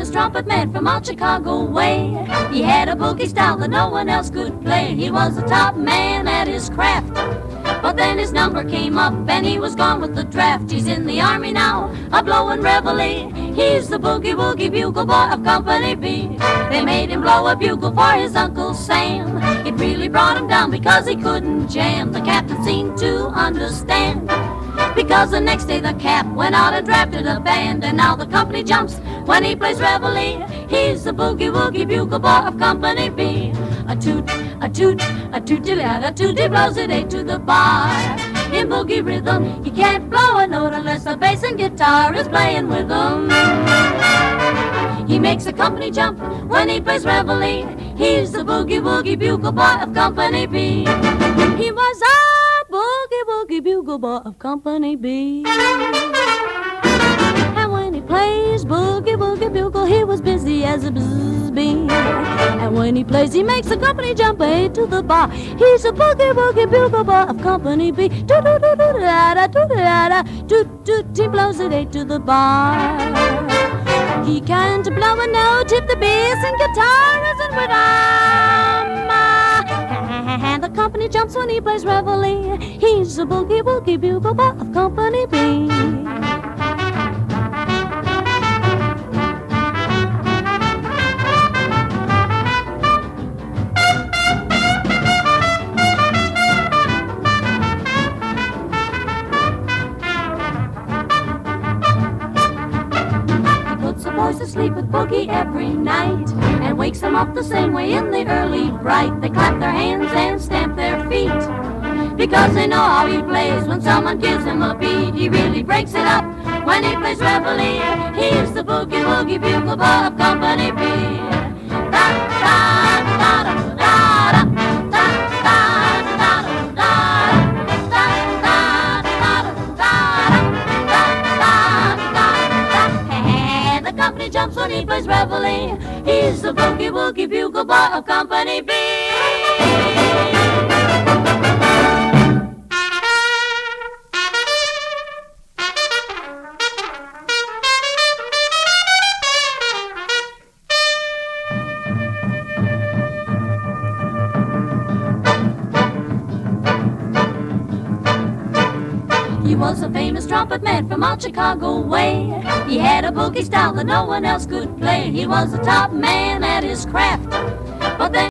famous trumpet man from out Chicago way. He had a boogie style that no one else could play. He was the top man at his craft. But then his number came up and he was gone with the draft. He's in the army now, a-blowin' reveille. He's the boogie-woogie bugle boy of Company B. They made him blow a bugle for his Uncle Sam. It really brought him down because he couldn't jam. The captain seemed to understand, because the next day the cap went out and drafted a band. And now the company jumps when he plays reveille. He's the boogie-woogie bugle boy of Company B. A toot, a toot, a toot-a-toot, he blows it 8 to the bar. In boogie rhythm, he can't blow a note unless the bass and guitar is playing with him. He makes the company jump when he plays reveille. He's the boogie-woogie bugle boy of Company B. He was a boogie-woogie bugle boy of Company B. And when he plays boogie-woogie bugle, he was busy as a bzzz bee. And when he plays, he makes the company jump 8 to the bar. He's a boogie-woogie bugle boy of Company B. Do-do-do-do-da-da-do-da-da, toot-toot, he blows it 8 to the bar. He can't blow a note if the bass and guitar isn't with him. And the company jumps when he plays reveille. He's a boogie-woogie bugle boy of Company B. Boys to sleep with boogie every night and wakes them up the same way in the early bright. They clap their hands and stamp their feet because they know how he plays. When someone gives him a beat, he really breaks it up when he plays reveille. He's the boogie-woogie bugle boy of Company B. Jumps when he plays reveille. He's the boogie-woogie bugle boy of Company B. He was a famous trumpet man from out Chicago way. He had a boogie style that no one else could play. He was the top man at his craft.